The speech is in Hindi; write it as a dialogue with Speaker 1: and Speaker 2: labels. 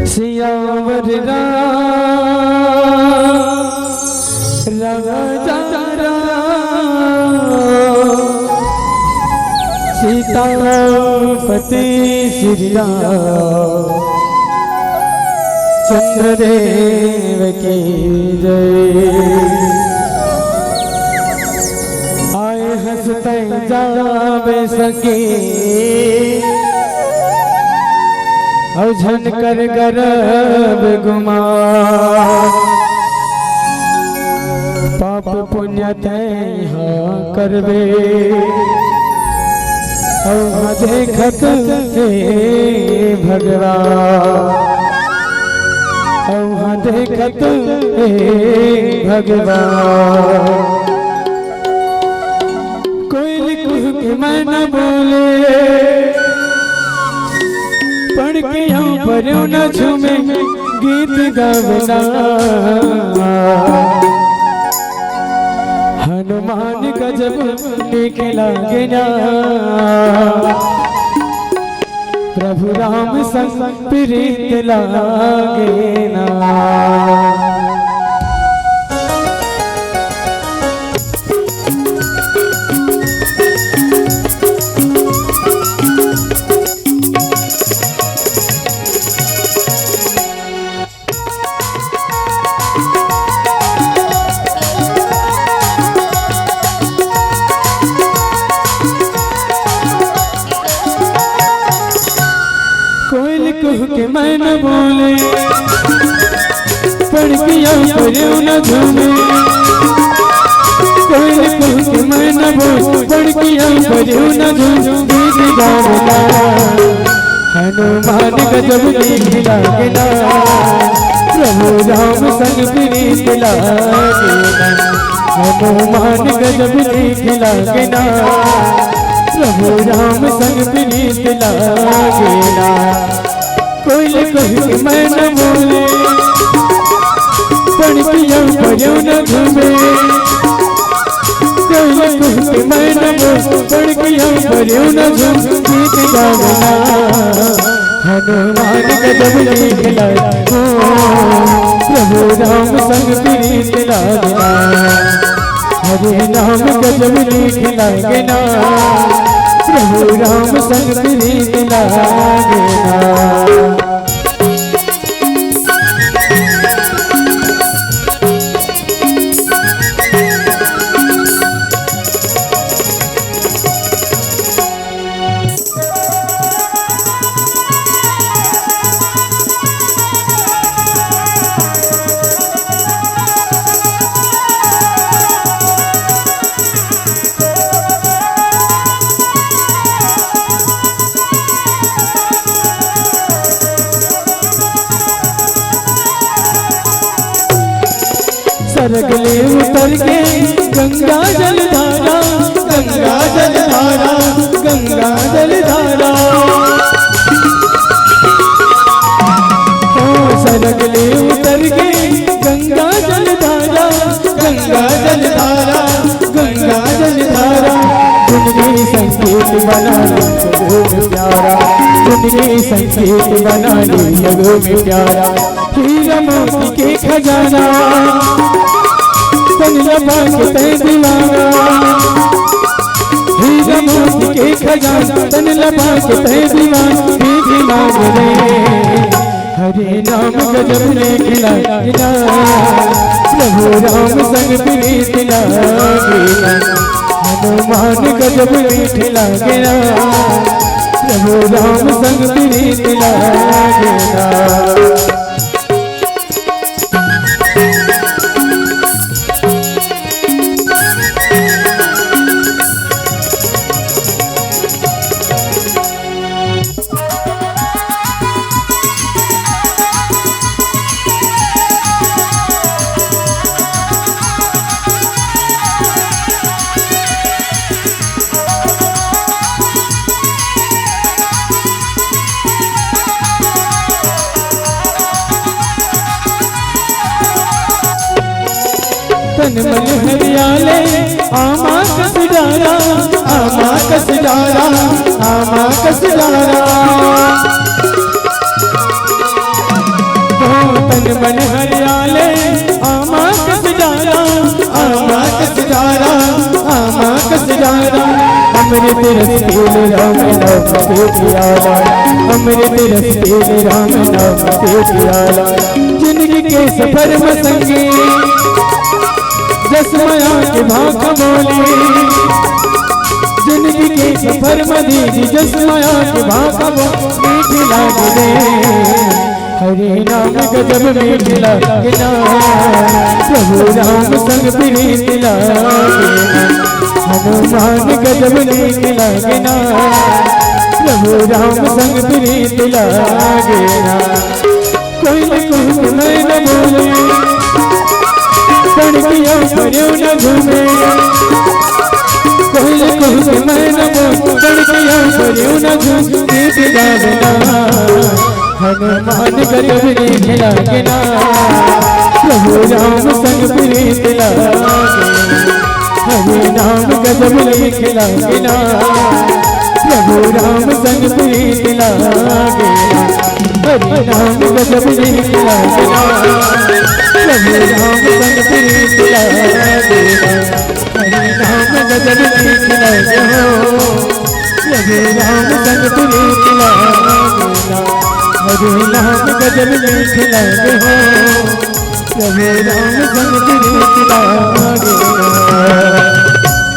Speaker 1: सियावर सीतापति श्री राम चंद्रदेव की जय। आए हंसते जावे सके औझन कर गर्भ गुमा पाप पुण्य यहाँ करवे देखत हे भगवान देखत हे भगवान। कोई लिखू के मैं न बोले पढ़ के यहाँ पर न झूमे गीत गावना। हनुमान गजब निकला गया प्रभु राम संग प्रीत लागे ना। के मैं न बोले पढ़ के न झूमे। कोई के मैं न बोले पढ़ के न झूमे। हनुमान गजब निकला गया प्रभु राम संग प्रीत लागे ना। हनुमान गजब निकला गया प्रभु राम संग प्रीत लागे ना। कोई कहे मैं न बोले पढ़ पिया न घूमे। कोई कहे मैं न बोले पढ़ पिया न झूमे गीत गावना। हनुमान गजब निकला प्रभु राम संग प्रीत लागना। हरे नाम गजब निकला गना प्रभु राम संग प्रीत लागना। सरगले उतर के गंगा जल धारा गंगा जल धारा गंगा जल धारा। सरगले उतर के गंगा जल धारा गंगा जल धारा गंगा जल धारा। सुनने संगीत बनाने जगो में प्यारा सुनने संगीत बनाने जगो में प्यारा। हीरा मोती के खजाना तन लबा के तय दीवाना। हीरा मोती के खजाना तन लबा के तय दीवाना। हरे नाम गजब निकला गया प्रभु राम संग प्रीत लागना। हनुमान गजब निकला गया प्रभु राम संग प्रीत लागना। तन मन हरियाले आमा कस डारा आमा कस डारा आमा कस डारा। तन मन हरियाले आमा कस जारा आमा कस जारा आमा कस जारा अमृत रस पीले राम नाम के प्याला अमृत रस पीले राम नाम के प्याला जिंदगी के सफर में संगी जसमया के भाग बोले जिंदगी के सफर में दीदी जसमया के भाग मीठी लागे हरे नाम गजब मीठी लागे प्रभु राम संग प्रीत लागे हनुमान गजब मीठ लागे प्रभु राम संग प्रीत लागे कोई न कोई मैं न बोले तड़किया भरियो न घूमे कोई न कोई मैं न बोले तड़किया भरियो न घूमे प्रीत लागे हनुमान गजब मीठ लागे प्रभु राम संग प्रीत लागे हरे नाम गजब मीठ लागे प्रभु राम संग प्रीत लागे हरे नाम गजब मीठ लागे प्रभु राम संग प्रीत लागे हरे नाम गजब मीठ लागे प्रभु राम संग प्रीत लागे हरे नाम गजब मीठ लागे प्रभु राम संग प्रीत लागे।